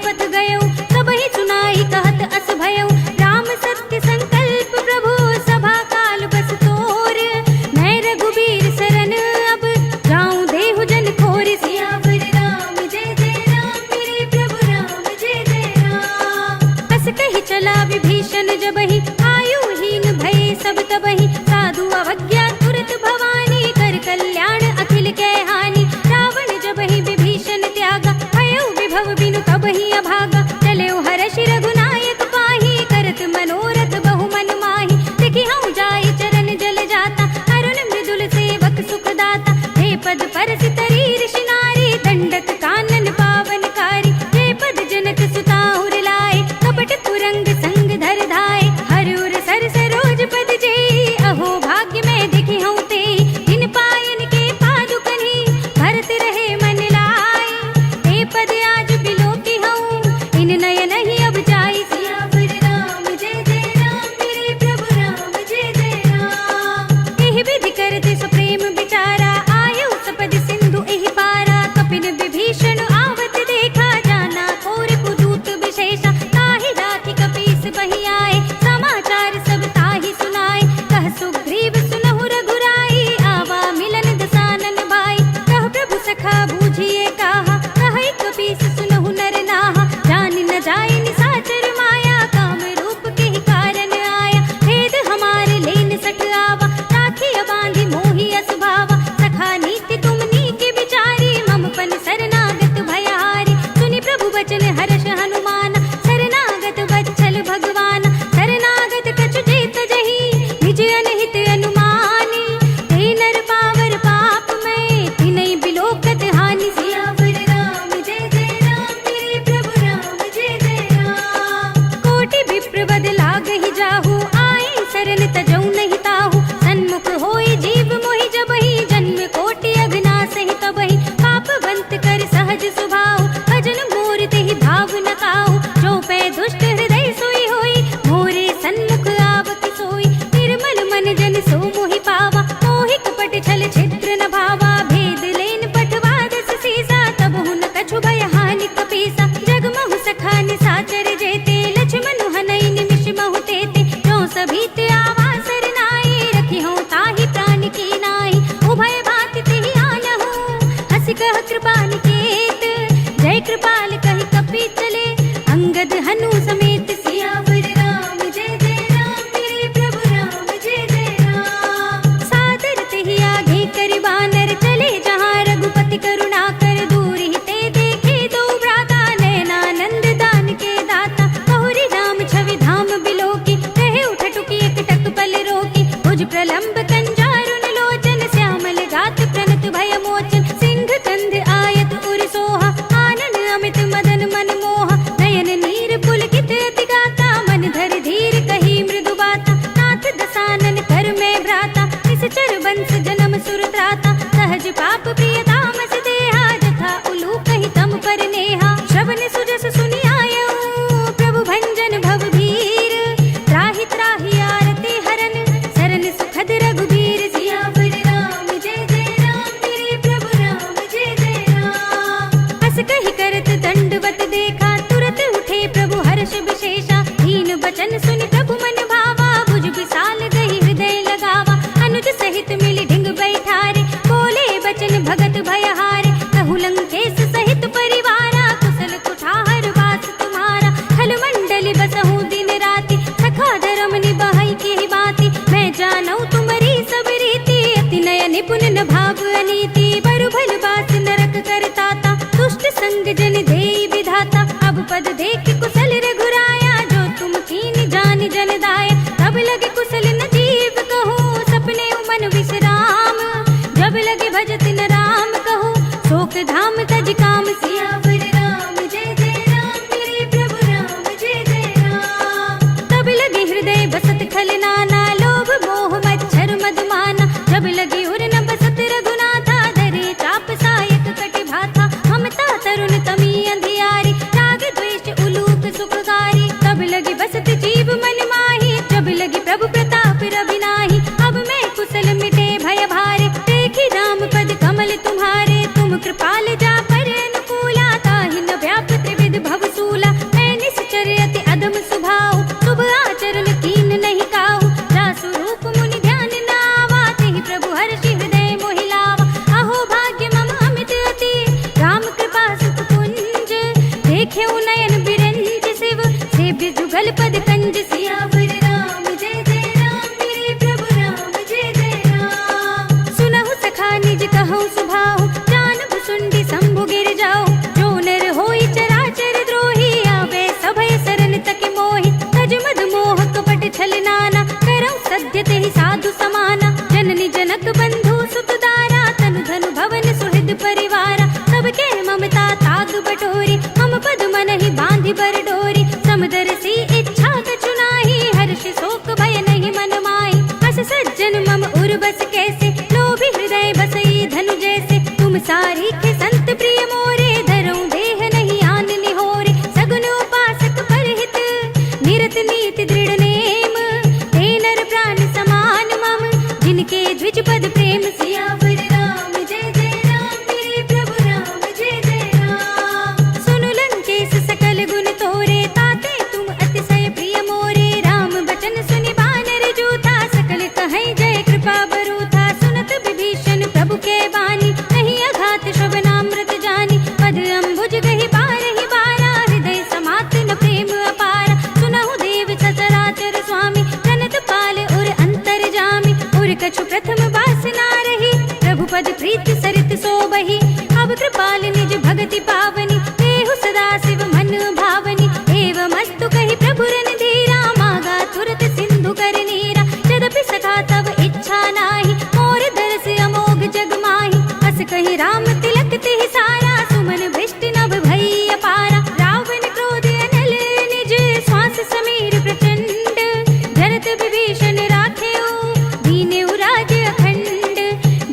अनिकेत, जय कृपाल कहि कपि चले, अंगद हनु समेत सियावर राम जय जय राम, मेरे प्रभु राम जय जय राम। सादर तेहि आगे करि बानर चले, जहाँ रघुपति करुणा कर दूर ही ते देखे, दो भ्राता नयनानंद दान के दाता, बहुरी राम छवि धाम बिलोकी, कहे उठ टुकी एकटक पल रोकी, भुज प्रलंब कंजारुन लोचन, श्यामल गात प्रणत भय मोचन, सिंह कंध आयत उर सोहा, आनन अमित मदन मन मोहा, नयन नीर पुलकित अति गाता, मन धर धीर कही मृदु बाता, नाथ दसानन कर मैं भ्राता, निश्चर बंस जन्म सुर त्राता, सहज पाप प्रिय तामस देहा, जथा उलूक कहि तम पर नेहा, श्रवण सुजस सुनि आयऊ प्रभु भंजन भव भीर, त्राहि त्राहि आरती हरन, सरन सुखद रघुबीर, सियावर राम जय जय राम, मेरे प्रभु राम जय जय राम। हस कहि करत दंडवत देखा, तुरत उठे प्रभु हर्ष विशेषा, दीन बचन सुनि प्रभु मन भावा, भुज विशाल गहि हृदय लगावा, अनुज सहित मिलि ढिंग बैठारे, बोले बचन भगत भयहारे, कहु लंकेश सहित परिवारा, कुशल कुठार वास तुम्हारा, खल मंडली बसहु दिन राति, सखा धर्म निभाई की बाती, मैं जानऊ तुम्हारी सब रीति, अति नय निपुण न भाव अनीति, बरु भल बास नरक करताता, दुष्ट संग जन देई विधाता, अब पद देख कुशल रघुराया, जो तुम कीन जान जन दाया, तब लगे कुशल न जीव कहो, सपने मन विश्राम, जब लगे भजत न राम कहो, शोक धाम तज काम, सियावर राम जय जय राम, मेरे प्रभु राम जय जय राम। तब लगे हृदय बसत खल नाना, लोभ मोह मच्छर मधुमाना, जब लगे उर न बसत रघुनाथा, धरे चाप सायक कटि भाथा, ममता तरुण तमी अंधियारी, राग द्वेष उलूक सुखकारी, तब लगे बसत जीव मन माही, जब लगे प्रभु प्रताप रविनाही, अब मैं कुशल मिटे भय भारे, देखी राम पद कमल तुम्हारे, तुम कृपाल जा पर अनुकूला, ताहि न व्याप त्रिविध भवसूला, मैं निश्चर अति अधम सुभाऊ, शुभ आचरण कीन नहीं काहू, जासु रूप मुनि ध्यान न आवा, तेहि प्रभु हर्षि हृदय मोहि लावा, अहो भाग्य मम अमित अति, राम कृपा सुख कुंज, देखे नयन बिरंज शिव, सेव्य जुगल पद कंज, सियावर राम जय जय राम, मेरे प्रभु राम जय जय राम। सुनहु सखा निज कहूँ सुभाऊ, जानब सुंडी शंभु गिर जाओ, जो नर होई चराचर द्रोही, आवे सभय सरन तक मोहि, तज मद मोह कपट छल नाना, करौ सद्य तेहि साधु समाना, जननी जनक बंधु सुत दारा, तनु धनु भवन सुहृद परिवारा, सबके ममता ताग बटोरी, मम पद मन ही बांधि बर डोरी, समदर्शी इच्छा कछु नाही, हर्ष शोक भय नहीं मन माही, अस सज्जन मम उर बस कैसे, लोभी हृदय बसई धनु जैसे, तुम सारी के संत प्रिय मोरे, धरऊं देह नहीं आन निहोरे, सगुन उपासक परहित, निरत नीति दृढ़ नेम, ते नर प्राण समान मम, जिनके द्विज पद प्रेम, सियावर राम जय जय राम, मेरे प्रभु राम जय जय राम। सुनु लंकेश सकल गुण तोरे, ताते तुम अतिशय प्रिय मोरे, राम बचन सुनि बानर जूथा, सकल कहीं जय कृपा बरूथा, सुनत विभीषण प्रभु के बानी, नहीं अघात श्रवणामृत जानी, पद अम्बुज गहि बारहि बारा, हृदय समात न प्रेम अपारा, सुनहु देव सचराचर स्वामी, प्रणत पाल उर अंतर जामी, उर कछु प्रथम वासना रही, प्रभु पद प्रीति सरित सोबहि, अब कृपाल निज भगति पावनी, देहु सदा शिव मन भावनी, एवमस्तु कहि प्रभु रणधीरा, मागा तुरत सिंधु कर नीरा, यद्यपि सखा तब इच्छा नाही, मोर दरस अमोघ जग माही, अस कहि राम तिलक तिहि सारा, सुमन भृष्टि नभ भई अपारा, रावण क्रोध अनल निज, श्वास समीर प्रचंड, जरत विभीषण राखेऊ, दीनेऊ राज अखंड,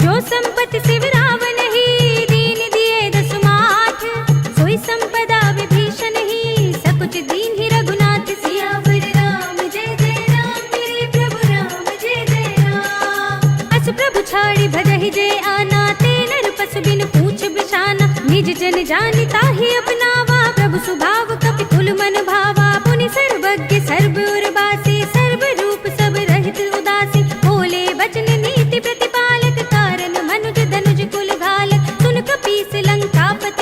जो संपत्ति शिव रावण ही, दीन दिए दसमाठ, सोई संपदा विभीषण ही, सकुच दीन ही रघुनाथ, सियावर राम जय जय राम, मेरे प्रभु राम जय जय राम। अस प्रभु छाड़ी भजहि जय आना, ते नर पशु बिन पूछ बिछाना, निज जन जानि ताहि अपनावा, प्रभु सुभाव कपि कुल मन भावा, पुनि सर्वज्ञ सर्व उर्वासी, सर्व रूप सब रहित उदासी, बोले वचन नीति प्रतिपालक, कारण मनुज धनुज कुल घालक, सुन कपीस लंकापति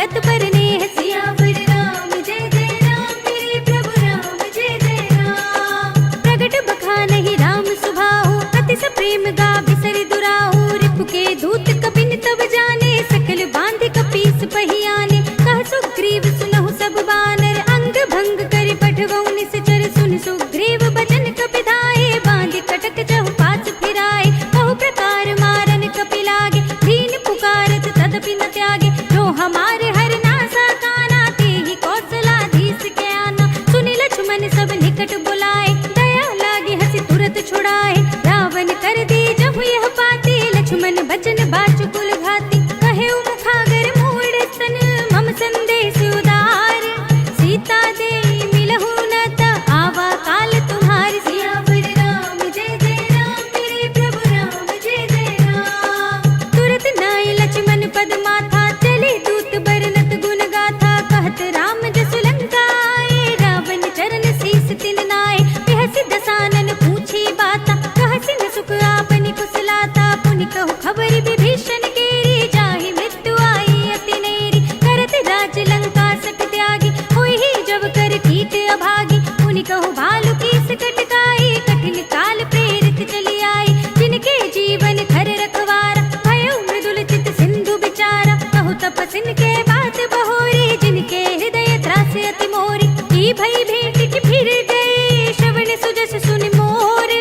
तत्पर नेह सियावर राम जय जय राम मेरे प्रभु राम जय जय राम। प्रगट बखानहि राम सुभाहु अति स प्रेम गा बिसरि दुराहु। रिपु के दूत कपिन तब जाने सकल बांधि कपीस पहियाने। कह सुग्रीव सुनहु सब बानर अंग भंग करि पठवउ निश्चर। सुन सुग्रीव बचन कपिधाए बांधि कटक चहु पाछ फिराए। बहु प्रकार मारन कपि लागे दीन पुकारत तदपि न त्यागे। जो हमारे हर नासा काना तेहि कौशलाधीश के आना। सुनि लक्ष्मण सब निकट बुलाए दया लागे हंसी तुरत छुड़ाए। रावण कर दी जहु यह पाती लक्ष्मण बचन बाचुकुल घाती। कहे मुखागर मूढ़ सन मम संदेश उदार। सीता दे मिलहु न त आवा काल तुम्हारी। सियावर राम जय जय राम मेरे प्रभु राम जय जय राम। तुरत नाय लक्ष्मण पद माथा चले दूत बरनत गुण गाथा। कहत राम जसु लंका आए रावण चरण शीस तिन नाय। बिहसि दसानन पूछी बाता कहसि न सुख आपनि कुशलाता। पुनि कहु खबर विभीषण केरी जाहि मृत्यु आई अति नेरी। करत राज लंका सक त्यागी होई ही जब कर कीट अभागी। पुनि कहु भालु कीस कटकाई कठिन काल प्रेरित चली आई। जिनके जीवन खर रखवारा भयो मृदुल चित सिंधु बिचारा। कहु तपसिन के बात बहोरी जिनके हृदय त्रास अति मोरी। की भई भेंट की फिर गए श्रवण सुजस सुनि मोर।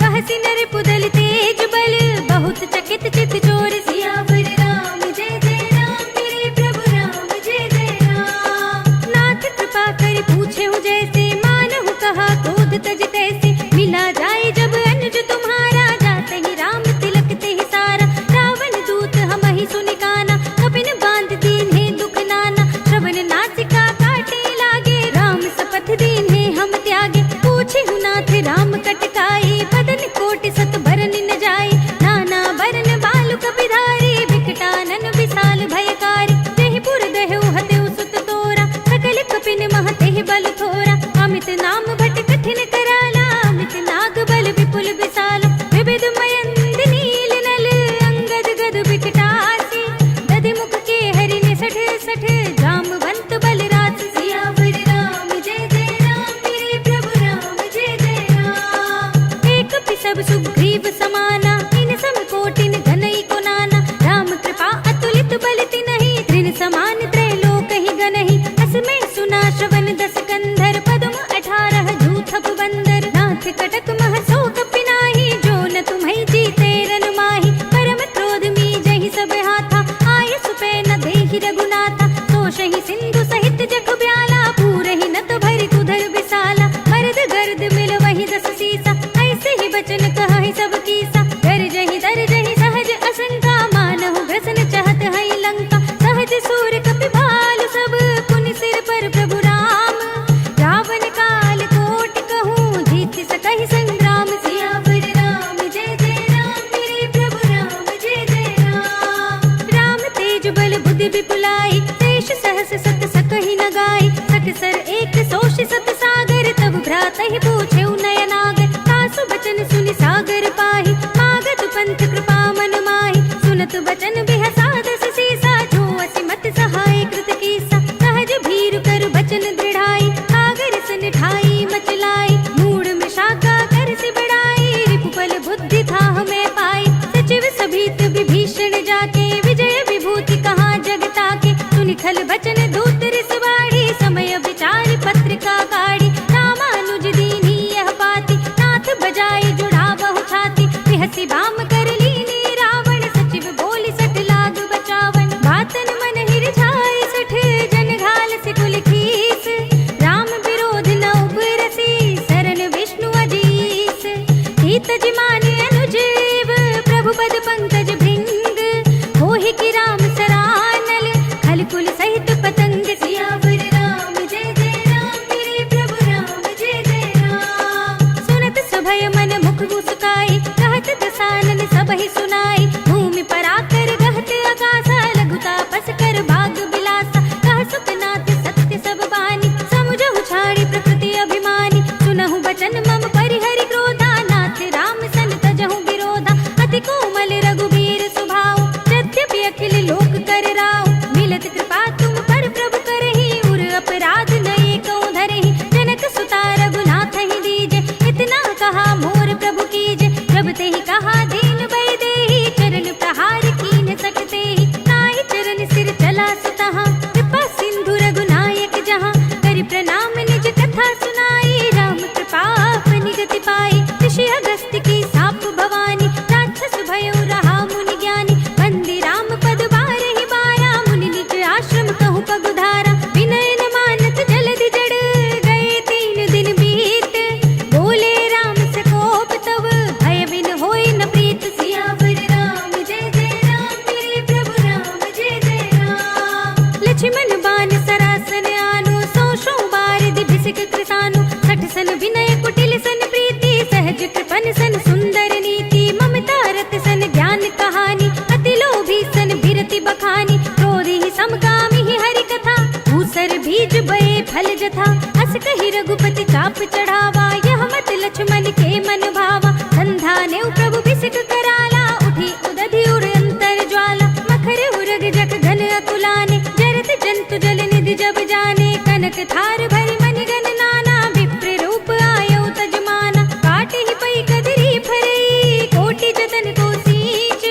कहसि नर पुदल तेज बल बहुत चकित चित चोर। सियावर राम जय जय राम मेरे प्रभु राम जय जय राम। नाथ कृपा करि पूछेहु जैसे मानहु कहा क्रोध तज तैसे। मिला जाए जब अनुज तुम्हारा जातहि राम तिलक तेहि सारा। रावण दूत हमहि सुनि काना कपिन बांध दीन्हे दुख नाना। श्रवण नासिका काटे लागे राम सपथ दीन्हे हम त्यागे। पूछेहु नाथ राम कटकाई बदन कोटि सत भरन न जाए। नाना बरन बालु कपिधारी बिकटानन विशाल भयकारी। तेहि पुर दहु हतेउ सुत तोरा सकल कपिन मह तेहि बल थोरा। अमित नाम भट कठिन कराला अमित नाग बल विपुल विशाल। विविध मयंद नील नल अंगद गद बिकटासी। दधि मुख के हरि निसठ सठ जामवंत बल रास। सियावर राम जय जय राम मेरे प्रभु राम जय जय राम। एक कपि सब सुग्रीव समाना इन सम कोटिन घनई को नाना। राम कृपा अतुलित बल तिनहि तृण समान त्रैलोक ही गनहि। असमय सुना श्रवण दस कंधर पद्म 18 जूथप बंदर। नाथ कटक मह सो कपि नाहि जो न तुम्हि जीते रन माहि। परम क्रोध मी जहि सब हाथा आय सुपै न देहि रघुनाथा। सोषहि सिंधु सहित जग ब्याला पूरहि नत भरि कुधर विशाला। मर्द गर्द मिल वहि दस सीसा ऐसे ही बचन कहहि सब कीसा। गरजहि दरजहि सहज असंका मानहु ग्रसन चहत हई लंका। सहज सूर कपि भालु सब पुनि सिर पर प्रभु राम। रावण काल कोटि कहूँ जीत सकहि संग्राम। सियावर राम जय जय राम मेरे प्रभु राम जय जय राम। राम तेज बल बुद्धि विपुलाई शेष सहस सत सकहि न गाई। सकसर एक सोष सत सागर तब भ्रातहि पूछेउ नयनागर। तासु बचन सुनि सागर पाहि मागत पंथ कृपा मन माहि। सुनत बचन बिहसा दस सीसा जो असिमत सहाय कृत कीसा। सहज भीरु कर बचन दृढ़ाई सागर सन ठाई मचलाई। मूढ़ मिशाका कर से बड़ाई रिपुबल बुद्धि था हमें पाई। सचिव सभीत विभीषण जाके विजय विभूति कहाँ जगता के। सुनि खल बचन दूत रिसवाड़ी समय विचार पत्रिका गाड़ी। रामानुज दीन्ही यह पाती नाथ बजाई जुड़ा बहु छाती। बिहसि बाम कर लीनी रावण सचिव बोली सठ लाग बचावन। बातन मन हिर झाई सठ जन घाल से कुल खीस। राम विरोध न उबरसी शरण विष्णु अजीस। हित जिमान अनुजीव प्रभु पद पंकज भृंग। होहि की राम सरानल खल कुल सहित पतंग। फल जथा। अस कहि रघुपति चाप चढ़ावा, यह मत लक्ष्मण के मन भावा। संधा ने प्रभु बिसिक कराला, उठी उदधि उड़ अंतर ज्वाला। मखर उरग जग घन अकुलाने, जरत जंतु जल निधि जब जाने। कनक थार भरि मनि गण नाना, विप्र रूप आयो तजमाना। काटे ही पई कदरी फरई, कोटि जतन को सींच।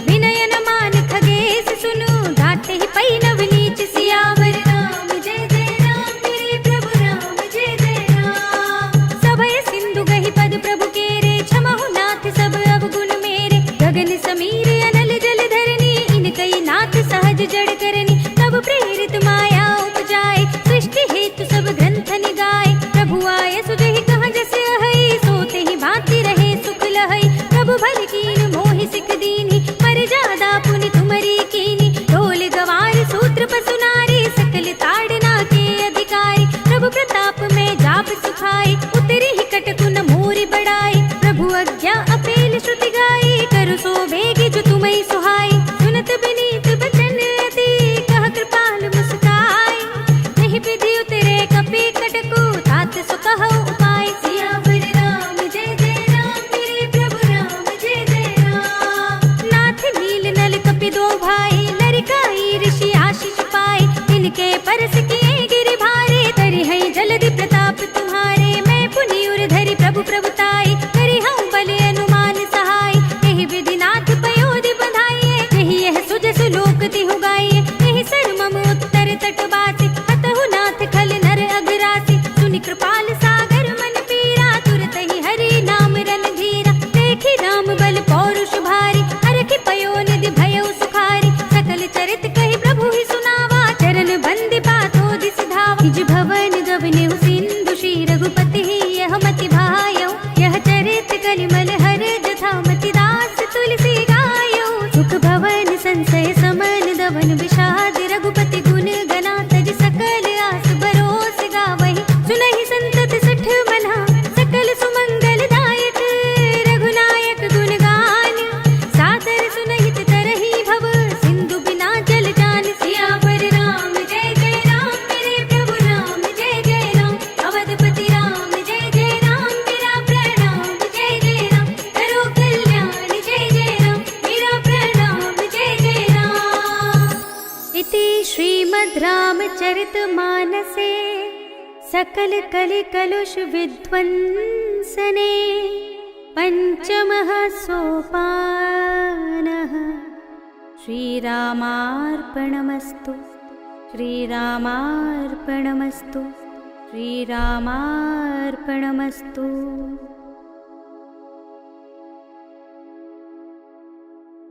विनय न मान खगेश सुनु, घाटे ही पई नवनीच। सियावर राम जय जय राम, मेरे प्रभु राम जय जय राम। सभय सिंधु गहि पद प्रभु केरे, क्षमहु नाथ सब अवगुण मेरे। गगन समीर अनल जल धरनी, इनकई नाथ सहज जड़ करनी। तब प्रेरित माया उपजाए, सृष्टि हेतु सब ग्रंथ निगाए। प्रभु आय सुजहि कहाँ जस अहै, सोते ही भांति रहे सुख लहै। प्रभु भल कीन मोहि सिख दीन्हि, मर्यादा पुनि तुमरी कीन्हि। ढोल गवार सूत्र पसु नारी, सकल ताड़ना के अधिकारी। प्रभु प्रताप में जाप सुखाए, उतरी ही कटकुन मोरि बढ़ाए। प्रभु आज्ञा अपेल श्रुति गाई, करु सो बेगी जो तुम्हें सुहाई। सुनत बिनीत बचन अति, कह कृपाल मुस्काई। नहीं विधि उतरे कपि कटकु, तात सो कहु उपाय। सियावर राम जय जय राम, मेरे प्रभु राम जय जय राम। नाथ नील नल कपि दो भाई, लरिकाई ऋषि आशीष पाए। इनके परस किए गिरि भारे, तरि है जलधि प्रताप तुम्हारे। मैं पुनि उर धरि प्रभु प्रभुताई, करि हूँ बल अनुमान सहाय। यही विधि नाथ पयोधि बधाइए, यही यह सुजसु लोक तिहु गाइए। यही सर मम उत्तर तट बासी, हतहु नाथ खल नर अघरासी। सुनि कृपाल सागर मन पीरा, तुरत ही हरि नाम रणधीरा। देखि राम बल पौरुष भारी, हरखि पयो निधि भयउ सुखारी। सकल चरित कहि प्रभु ही सुनावा, चरण बंदि पातो दिस धावा। निज भवन गवनेउ सिंधु, श्री रघुपति ही यह मति भायौ। यह चरित कलिमल हर जथा, मति दास तुलसी गायौ। सुख भवन संशय समन दवन, विषाद रघुपति गुण गना। तज सकल आस भरोस गावहि, सुनहि संतत सठ मना। सकल सुमंगल दायक, रघुनायक गुण गान। सादर सुनहित तरहि भव, सिंधु बिना जल जान। सियावर राम जय जय राम, मेरे प्रभु राम जय जय राम। अवधपति राम जय जय राम, मेरा प्रणाम जय जय राम। करो कल्याण जय जय राम, मेरा प्रणाम जय जय राम। इति श्रीमद् रामचरित मानसे, सकल कलि कलुष विध्वंसने। पंचमः सोपानः, श्रीरामार्पणमस्तु। श्रीरामार्पणमस्तु। श्रीरामार्पणमस्तु।